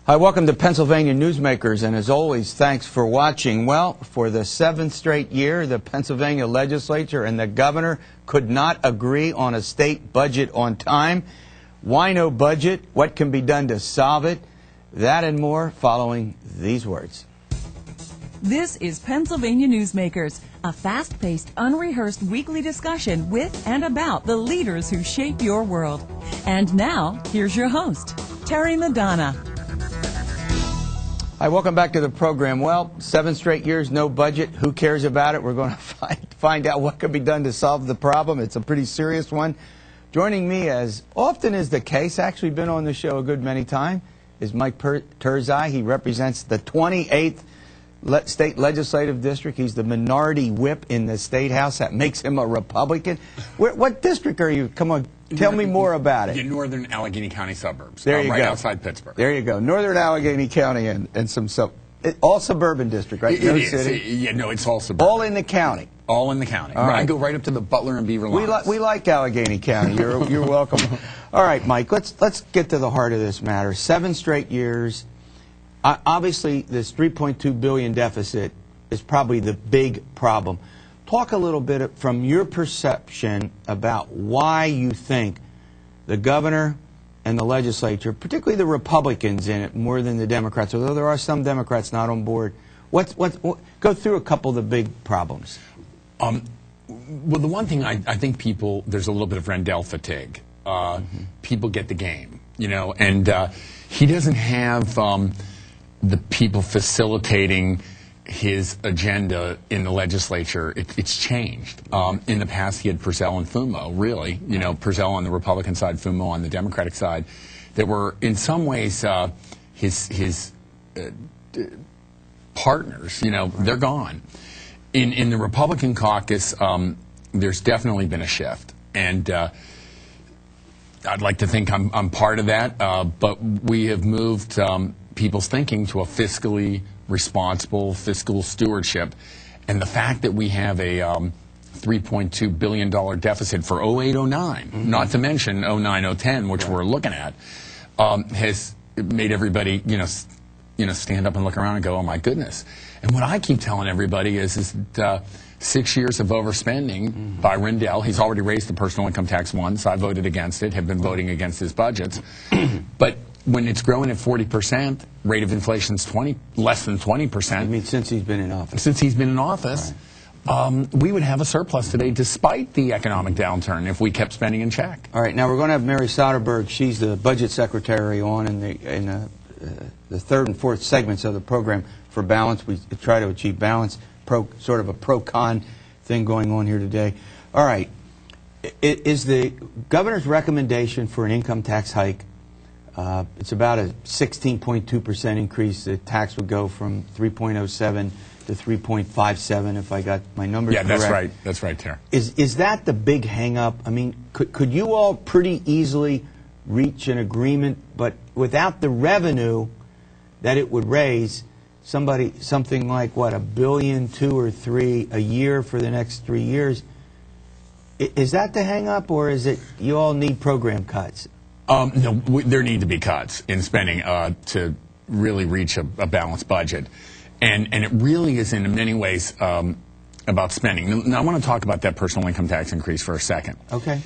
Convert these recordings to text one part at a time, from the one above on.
Hi, welcome to Pennsylvania Newsmakers, and as always, thanks for watching. Well, for the 7th straight year, the Pennsylvania legislature and the governor could not agree on a state budget on time. Why no budget? What can be done to solve it? That and more following these words. This is Pennsylvania Newsmakers, a fast-paced, unrehearsed weekly discussion with and about the leaders who shape your world. And now, here's your host, Terry Madonna. Hi, welcome back to the program. Well, 7 straight years, no budget. Who cares about it? We're going to find out what can be done to solve the problem. It's a pretty serious one. Joining me, as often is the case, actually been on the show a good many times, is Mike Turzai. He represents the 28th State Legislative District. He's the minority whip in the State House. That makes him a Republican. What district are you? Come on, tell me more about it. The northern Allegheny County suburbs. There you right go. Outside Pittsburgh. There you go. Northern Allegheny County and some all suburban district, right? No city. Yeah, no, it's all suburban. All in the county. All in the county. All right. I go right up to the Butler and Beaver lines. We like Allegheny County. You're welcome. All right, Mike. Let's get to the heart of this matter. 7 straight years. Obviously, this $3.2 billion deficit is probably the big problem. Talk a little bit from your perception about why you think the governor and the legislature, particularly the Republicans in it more than the Democrats, although there are some Democrats not on board. Go through a couple of the big problems. Well, the one thing I think there's a little bit of Rendell fatigue. People get the game, and he doesn't have the people facilitating his agenda in the legislature. It's changed. In the past, he had Purcell and Fumo, really. Purcell on the Republican side, Fumo on the Democratic side, that were in some ways his partners. They're gone. In the Republican caucus, there's definitely been a shift, and I'd like to think I'm part of that. But we have moved people's thinking to a fiscally responsible fiscal stewardship, and the fact that we have a $3.2 billion deficit for 08-09, not to mention 09-010, which we're looking at, has made everybody stand up and look around and go, oh my goodness. And what I keep telling everybody is that 6 years of overspending by Rendell. He's already raised the personal income tax once. I voted against it, have been voting against his budgets. But when it's growing at 40%, rate of inflation's less than 20%. I mean, since he's been in office. Since he's been in office, right. We would have a surplus today despite the economic downturn if we kept spending in check. All right, now we're going to have Mary Soderberg. She's the budget secretary on in the third and fourth segments of the program for balance. We try to achieve balance, sort of a pro-con thing going on here today. All right, is the governor's recommendation for an income tax hike? It's about a 16.2% increase. The tax would go from 3.07 to 3.57 if I got my numbers correct. Yeah, that's right. That's right, Terry. Is that the big hang-up? I mean, could you all pretty easily reach an agreement, but without the revenue that it would raise, something like, what, $1 billion, 2 or 3 a year for the next 3 years? Is that the hang-up, or is it you all need program cuts? No, there need to be cuts in spending to really reach a balanced budget. And it really is in many ways about spending. Now, I want to talk about that personal income tax increase for a second. Okay.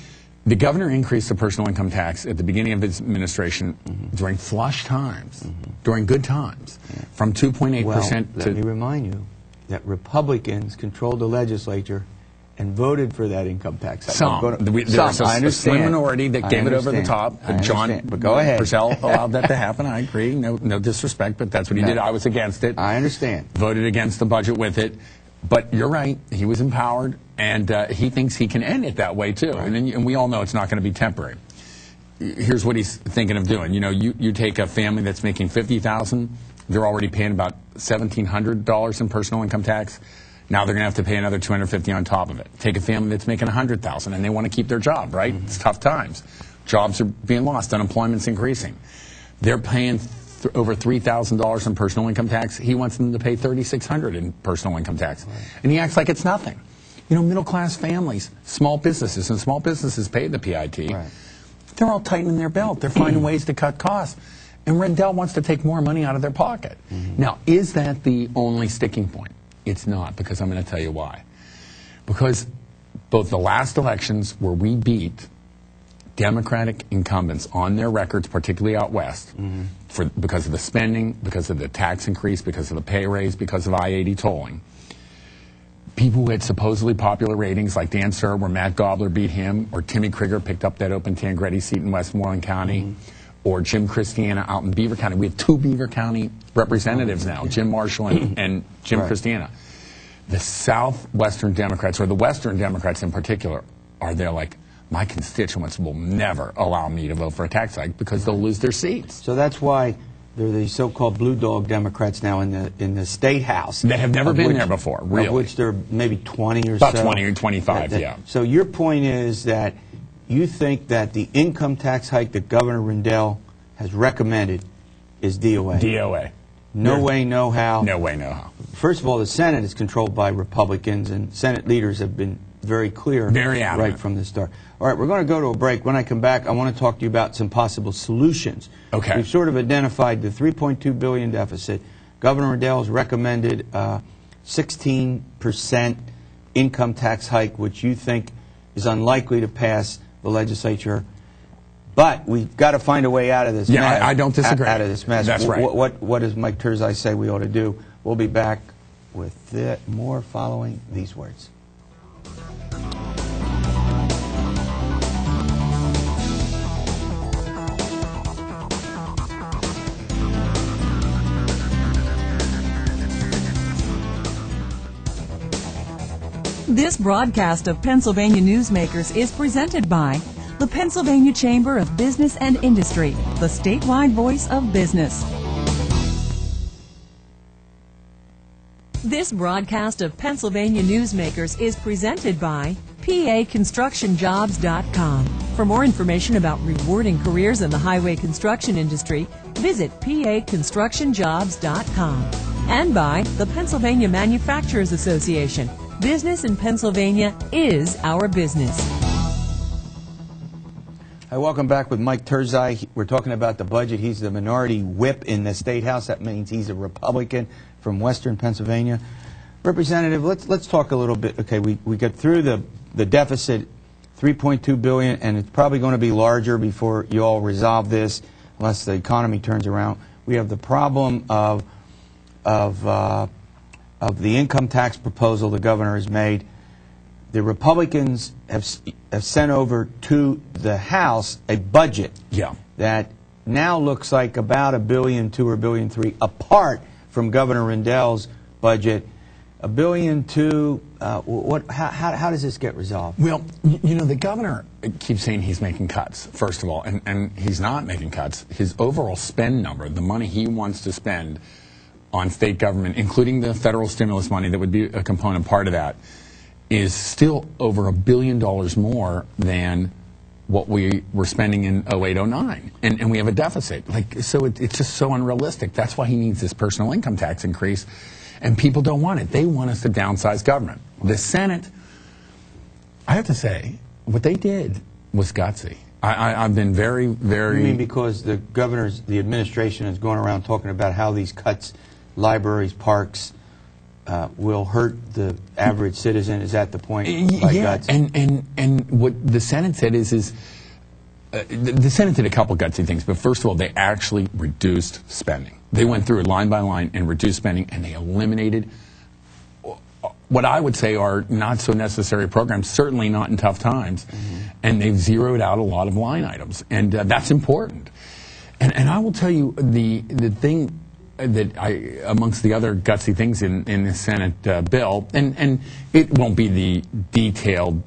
The governor increased the personal income tax at the beginning of his administration during flush times, during good times, from 2.8% to... Let me remind you that Republicans controlled the legislature and voted for that income tax. Some. There's a slim minority that gave it over the top. But go ahead. Purcell allowed that to happen. I agree. No disrespect, but that's what he did. I was against it. I understand. Voted against the budget with it. But you're right. He was empowered, and he thinks he can end it that way, too. Right. And we all know it's not going to be temporary. Here's what he's thinking of doing. You take a family that's making $50,000. They're already paying about $1,700 in personal income tax. Now they're going to have to pay another $250 on top of it. Take a family that's making $100,000 and they want to keep their job, right? It's tough times. Jobs are being lost. Unemployment's increasing. They're paying over $3,000 in personal income tax. He wants them to pay $3,600 in personal income tax. Right. And he acts like it's nothing. Middle-class families, small businesses, and small businesses pay the PIT. Right. They're all tightening their belt. They're finding ways to cut costs. And Rendell wants to take more money out of their pocket. Now, is that the only sticking point? It's not, because I'm going to tell you why. Because both the last elections where we beat Democratic incumbents on their records, particularly out west, because of the spending, because of the tax increase, because of the pay raise, because of I-80 tolling, people who had supposedly popular ratings like Dan Sir, where Matt Gobler beat him, or Timmy Krieger picked up that open Tangretti seat in Westmoreland County, or Jim Christiana out in Beaver County. We have 2 Beaver County representatives now, Jim Marshall and Jim Christiana. The Southwestern Democrats, or the Western Democrats in particular, are there like, my constituents will never allow me to vote for a tax hike because they'll lose their seats. So that's why there are these so-called blue dog Democrats now in the State House. They have never been there before, really. Of which there are maybe 20 or About so. 20 or 25, yeah. So your point is that you think that the income tax hike that Governor Rendell has recommended is DOA? DOA. No way, no how? No way, no how. First of all, the Senate is controlled by Republicans, and Senate leaders have been very clear right from the start. All right, we're going to go to a break. When I come back, I want to talk to you about some possible solutions. Okay. We've sort of identified the $3.2 billion deficit. Governor Rendell has recommended 16% income tax hike, which you think is unlikely to pass the legislature. But we've got to find a way out of this mess. Yeah, I don't disagree. Out of this mess. That's right. What does Mike Turzai say we ought to do? We'll be back with more following these words. This broadcast of Pennsylvania Newsmakers is presented by the Pennsylvania Chamber of Business and Industry, the statewide voice of business. This broadcast of Pennsylvania Newsmakers is presented by PAConstructionJobs.com. For more information about rewarding careers in the highway construction industry, visit PAConstructionJobs.com. And by the Pennsylvania Manufacturers Association. Business in Pennsylvania is our business. Hi, welcome back with Mike Turzai. We're talking about the budget. He's the minority whip in the State House. That means he's a Republican from Western Pennsylvania. Representative, let's talk a little bit. Okay, we got through the deficit, $3.2 billion, and it's probably going to be larger before you all resolve this, unless the economy turns around. We have the problem of the income tax proposal the governor has made. The Republicans have sent over to the House a budget that now looks like about $1.2 billion or $1.3 billion apart from Governor Rendell's budget. $1.2 billion. How does this get resolved? Well, you know, the governor keeps saying he's making cuts, first of all, and he's not making cuts. His overall spend number, the money he wants to spend on state government, including the federal stimulus money that would be a component part of that, is still over $1 billion more than what we were spending in 08-09, and we have a deficit. So it's just so unrealistic. That's why he needs this personal income tax increase, and people don't want it. They want us to downsize government. The Senate, I have to say, what they did was gutsy. I've been very, very... You mean because the administration is going around talking about how these cuts, libraries, parks, will hurt the average citizen? Is that the point? Yeah, and what the Senate said is the Senate did a couple gutsy things, but first of all, they actually reduced spending. They went through it line by line and reduced spending, and they eliminated what I would say are not so necessary programs, certainly not in tough times, and they've zeroed out a lot of line items, and that's important. And I will tell you the thing that amongst the other gutsy things in the Senate bill, and it won't be the detailed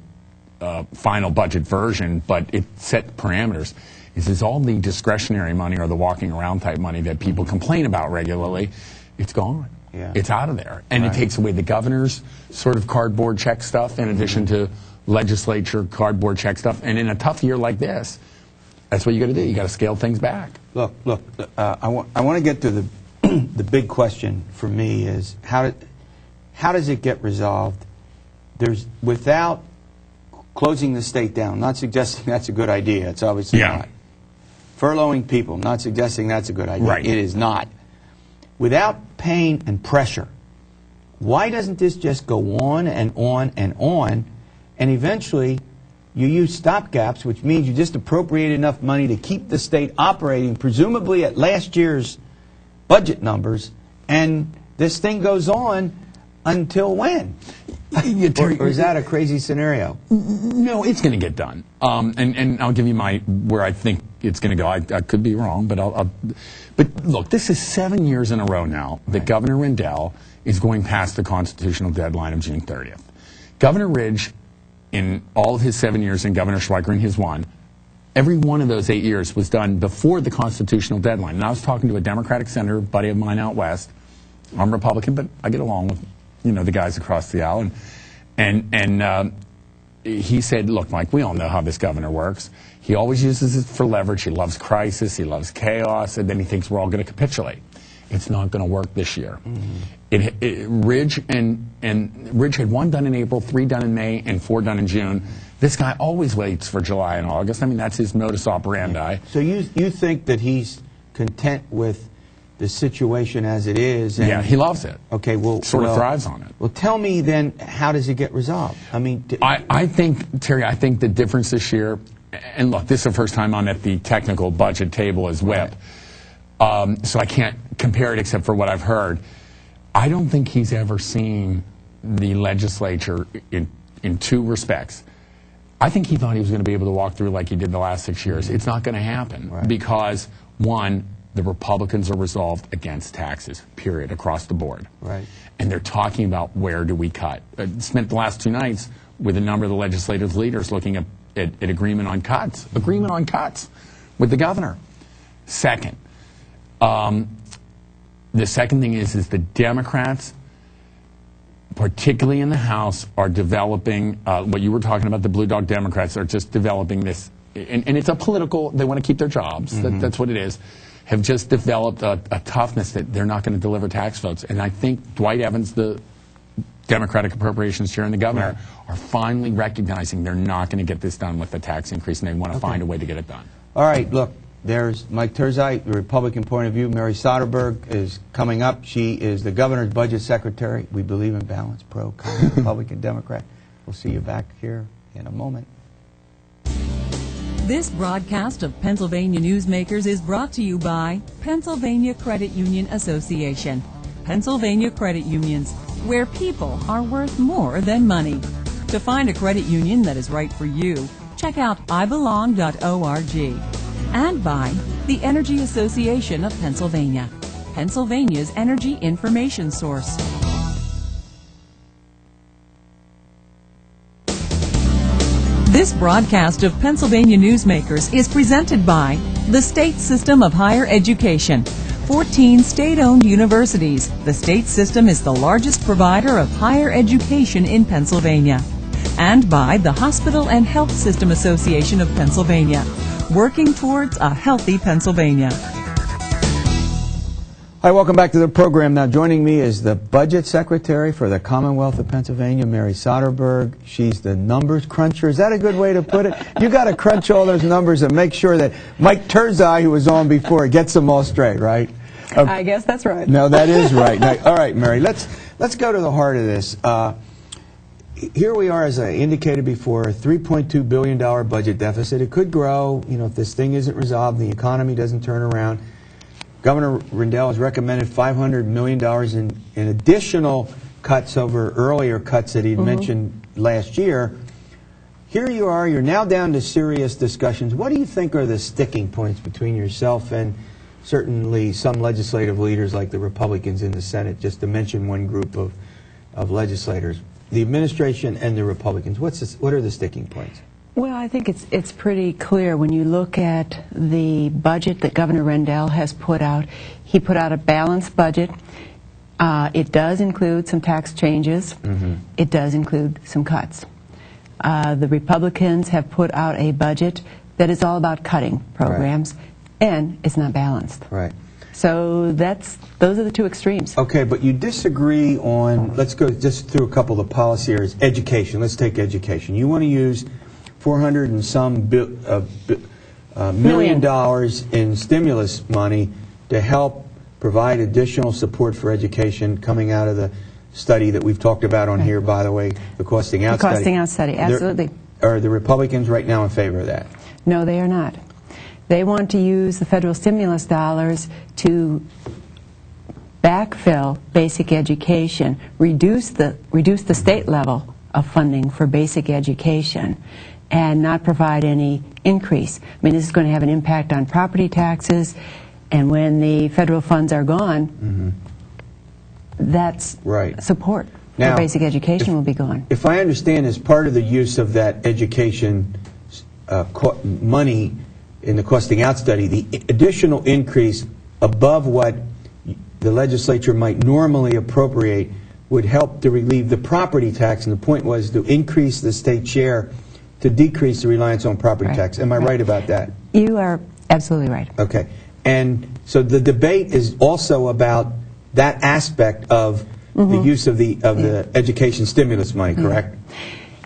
final budget version, but it set parameters, is all the discretionary money or the walking around type money that people complain about regularly, it's gone. Yeah. It's out of there. And it takes away the governor's sort of cardboard check stuff in addition to legislature cardboard check stuff. And in a tough year like this, that's what you got to do. You got to scale things back. Look, I want to get to the big question for me is how does it get resolved? Without closing the state down. I'm not suggesting that's a good idea. It's obviously not. furloughing people. I'm not suggesting that's a good idea. Right. It is not. Without pain and pressure, why doesn't this just go on and on and on, and eventually you use stopgaps, which means you just appropriate enough money to keep the state operating, presumably at last year's budget numbers, and this thing goes on until when? Or is that a crazy scenario? No, it's going to get done. And I'll give you where I think it's going to go. I could be wrong, but but look, this is 7 years in a row now that Governor Rendell is going past the constitutional deadline of June 30th. Governor Ridge, in all of his 7 years, and Governor Schweiker in his one, every one of those 8 years was done before the constitutional deadline. And I was talking to a Democratic senator, buddy of mine out west. I'm Republican, but I get along with the guys across the aisle, and he said, look, Mike, we all know how this governor works. He always uses it for leverage. He loves crisis. He loves chaos, and then he thinks we're all going to capitulate. It's not going to work this year. Ridge Ridge had 1 done in April, 3 done in May, and 4 done in June. This guy always waits for July and August. I mean, that's his modus operandi. So you think that he's content with the situation as it is? And, yeah, he loves it. Okay, well, sort of thrives on it. Well, tell me then, how does it get resolved? I mean, I think, Terry, I think the difference this year, and look, this is the first time I'm at the technical budget table as whip, so I can't compare it except for what I've heard. I don't think he's ever seen the legislature in 2 respects. I think he thought he was going to be able to walk through like he did the last 6 years. It's not going to happen because, one, the Republicans are resolved against taxes, period, across the board. Right. And they're talking about where do we cut. I spent the last 2 nights with a number of the legislative leaders looking at agreement on cuts with the governor. Second, the second thing is the Democrats, particularly in the House, are developing what you were talking about. The Blue Dog Democrats are just developing this, and it's a political. They want to keep their jobs. That's what it is. Have just developed a toughness that they're not going to deliver tax votes. And I think Dwight Evans, the Democratic Appropriations Chair, and the governor are finally recognizing they're not going to get this done with the tax increase, and they want to find a way to get it done. All right, look, there's Mike Turzai, the Republican point of view. Mary Soderberg is coming up. She is the governor's budget secretary. We believe in balance, pro, con, Republican, Democrat. We'll see you back here in a moment. This broadcast of Pennsylvania Newsmakers is brought to you by Pennsylvania Credit Union Association. Pennsylvania Credit Unions, where people are worth more than money. To find a credit union that is right for you, check out ibelong.org. And by the Energy Association of Pennsylvania, Pennsylvania's energy information source. This broadcast of Pennsylvania Newsmakers is presented by the State System of Higher Education. 14 state-owned universities. The state system is the largest provider of higher education in Pennsylvania. And by the Hospital and Health System Association of Pennsylvania, working towards a healthy Pennsylvania. Hi, welcome back to the program. Now joining me is the Budget Secretary for the Commonwealth of Pennsylvania, Mary Soderberg. She's the numbers cruncher. Is that a good way to put it? You got to crunch all those numbers and make sure that Mike Turzai, who was on before, gets them all straight, right? I guess that's right. No, that is right. Now, all right, Mary, let's go to the heart of this. Here we are, as I indicated before, a $3.2 billion budget deficit. It could grow, if this thing isn't resolved, the economy doesn't turn around. Governor Rendell has recommended $500 million in additional cuts over earlier cuts that he'd mentioned last year. Here you are, you're now down to serious discussions. What do you think are the sticking points between yourself and certainly some legislative leaders like the Republicans in the Senate, just to mention one group of legislators? The administration and the Republicans, what are the sticking points? Well, I think it's pretty clear when you look at the budget that Governor Rendell has put out. He put out a balanced budget. It does include some tax changes. It does include some cuts. The Republicans have put out a budget that is all about cutting programs, and it's not balanced. Right. So those are the two extremes. Okay, but you disagree on, let's go just through a couple of the policy areas. Education, let's take education. You want to use 400 and some $1 million in stimulus money to help provide additional support for education coming out of the study that we've talked about on here, by the way, the costing out study. The costing out study, absolutely. Are the Republicans right now in favor of that? No, they are not. They want to use the federal stimulus dollars to backfill basic education, reduce the state level of funding for basic education, and not provide any increase. I mean, this is going to have an impact on property taxes, and when the federal funds are gone, that's right. Support now, for basic education will be gone. If I understand, as part of the use of that education money in the costing out study, the additional increase above what the legislature might normally appropriate would help to relieve the property tax, and the point was to increase the state share to decrease the reliance on property tax. Am I right about that? You are absolutely right. Okay. And so the debate is also about that aspect of the use of the education stimulus money, correct?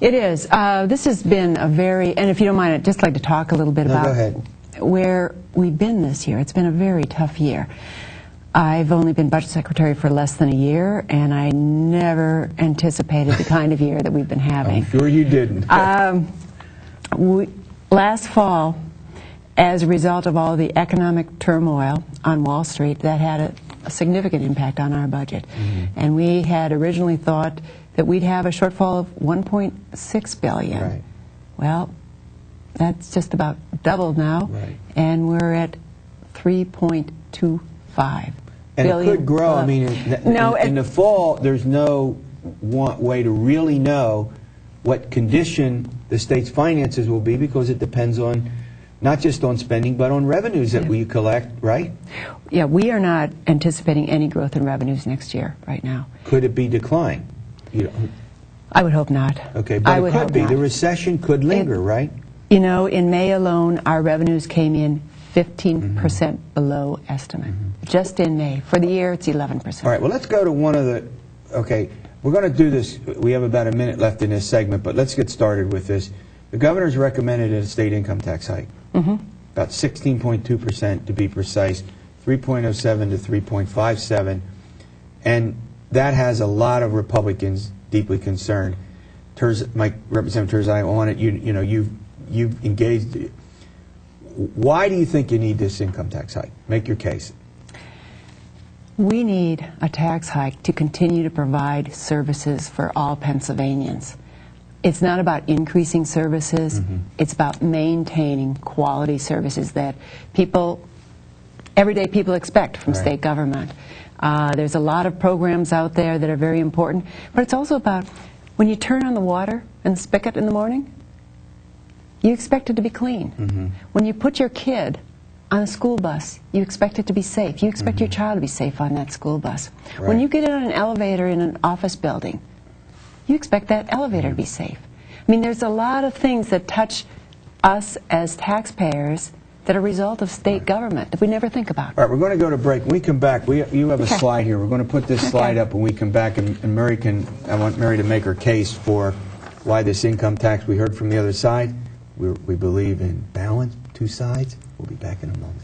It is. This has been a very, and if you don't mind, I'd just like to talk a little bit about go ahead. Where we've been this year. It's been a very tough year. I've only been budget secretary for less than a year, and I never anticipated the kind of year that we've been having. I'm sure you didn't. Last fall, as a result of all the economic turmoil on Wall Street, that had a significant impact on our budget. And we had originally thought that we'd have a shortfall of $1.6 billion. Right. Well, that's just about doubled now, and we're at 3.25 and billion. It could grow. I mean, in the fall, there's no way to really know what condition the state's finances will be, because it depends on not just on spending, but on revenues that we collect, right? Yeah, we are not anticipating any growth in revenues next year right now. Could it be decline? I would hope not. Okay, but it could be. The recession could linger, right? You know, in May alone, our revenues came in 15% below estimate. Just in May. For the year, it's 11%. All right, well, let's go to one of the, okay, we're going to do this. We have about a minute left in this segment, but let's get started with this. The governor's recommended a state income tax hike, about 16.2% to be precise, 3.07 to 3.57, and that has a lot of Republicans deeply concerned. Mike, Representative Turzai, on it, you've engaged. Why do you think you need this income tax hike? Make your case. We need a tax hike to continue to provide services for all Pennsylvanians. It's not about increasing services. It's about maintaining quality services that everyday people expect from state government. There's a lot of programs out there that are very important, but it's also about when you turn on the water and the spigot in the morning, you expect it to be clean. When you put your kid on a school bus, you expect it to be safe. You expect your child to be safe on that school bus. Right. When you get on an elevator in an office building, you expect that elevator to be safe. I mean, there's a lot of things that touch us as taxpayers that are a result of state government that we never think about. All right, we're going to go to break. When we come back, you have a slide here. We're going to put this slide up when we come back, and I want Mary to make her case for why this income tax. We heard from the other side. We believe in balance, two sides. We'll be back in a moment.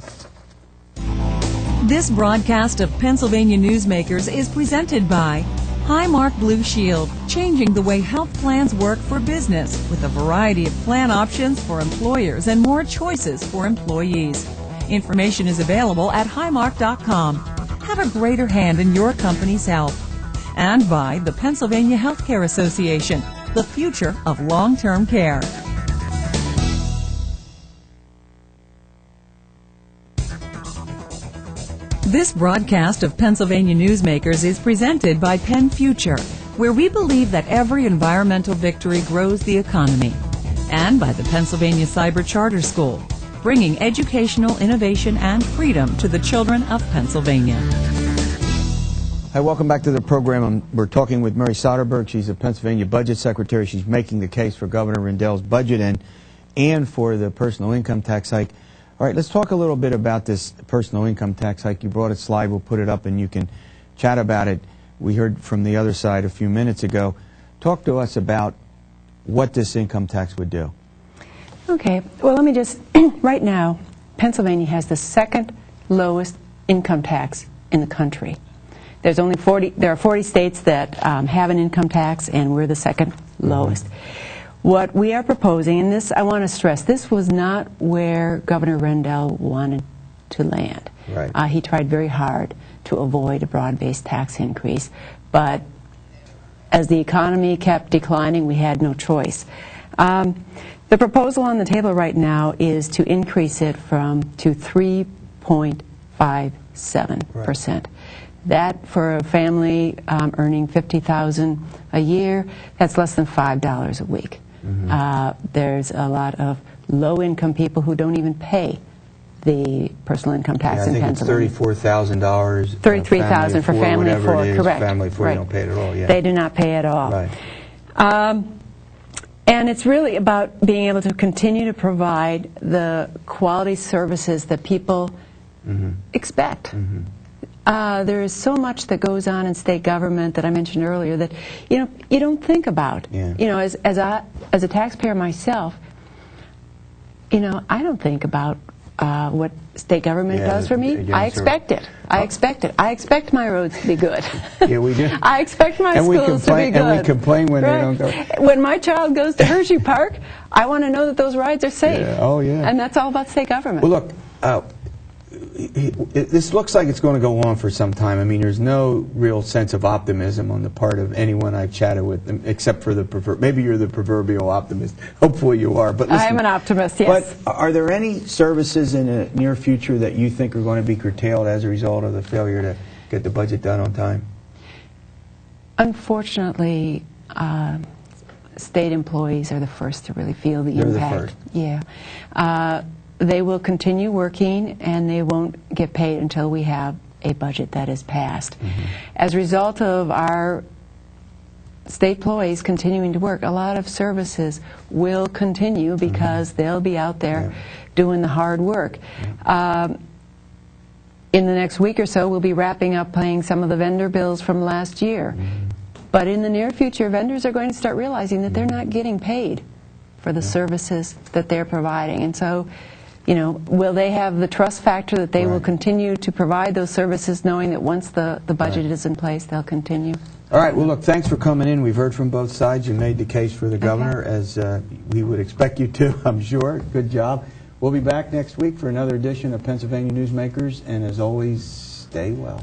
This broadcast of Pennsylvania Newsmakers is presented by Highmark Blue Shield, changing the way health plans work for business with a variety of plan options for employers and more choices for employees. Information is available at highmark.com. Have a greater hand in your company's health. And by the Pennsylvania Healthcare Association, the future of long-term care. This broadcast of Pennsylvania Newsmakers is presented by Penn Future, where we believe that every environmental victory grows the economy, and by the Pennsylvania Cyber Charter School, bringing educational innovation and freedom to the children of Pennsylvania. Hi, welcome back to the program. We're talking with Mary Soderberg. She's a Pennsylvania Budget Secretary. She's making the case for Governor Rendell's budget and for the personal income tax hike. All right, let's talk a little bit about this personal income tax hike. You brought a slide. We'll put it up and you can chat about it. We heard from the other side a few minutes ago. Talk to us about what this income tax would do. Okay, well, let me just, right now, Pennsylvania has the second lowest income tax in the country. There's only 40, there are 40 states that have an income tax, and we're the second lowest. What we are proposing, and this, I want to stress, this was not where Governor Rendell wanted to land. Right. He tried very hard to avoid a broad-based tax increase, but as the economy kept declining, we had no choice. The proposal on the table right now is to increase it to 3.57%. Right. That, for a family earning $50,000 a year, that's less than $5 a week. There's a lot of low-income people who don't even pay the personal income tax in Pennsylvania. I think it's $34,000. $33,000 for family of four, correct. Family of four, right. You don't pay it at all. Yeah. They do not pay at all. Right. And it's really about being able to continue to provide the quality services that people expect. There is so much that goes on in state government that I mentioned earlier that you don't think about. Yeah. As a taxpayer myself, I don't think about what state government does for me. I expect it. I expect it. I expect my roads to be good. Yeah, we do. I expect my schools to be good. And we complain when they don't go. When my child goes to Hershey Park, I want to know that those rides are safe. Yeah. Oh, yeah. And that's all about state government. Well, look, this looks like it's going to go on for some time. I mean, there's no real sense of optimism on the part of anyone I've chatted with, except for maybe you're the proverbial optimist. Hopefully you are. But listen, I am an optimist, yes. But are there any services in the near future that you think are going to be curtailed as a result of the failure to get the budget done on time? Unfortunately, state employees are the first to really feel the impact. They're the first. Yeah. They will continue working, and they won't get paid until we have a budget that is passed. As a result of our state employees continuing to work, a lot of services will continue because they'll be out there doing the hard work. In the next week or so, we'll be wrapping up paying some of the vendor bills from last year. But in the near future, vendors are going to start realizing that they're not getting paid for the services that they're providing. And so, will they have the trust factor that they will continue to provide those services, knowing that once the budget is in place, they'll continue? All right. Well, look, thanks for coming in. We've heard from both sides. You made the case for the governor, as we would expect you to, I'm sure. Good job. We'll be back next week for another edition of Pennsylvania Newsmakers, and as always, stay well.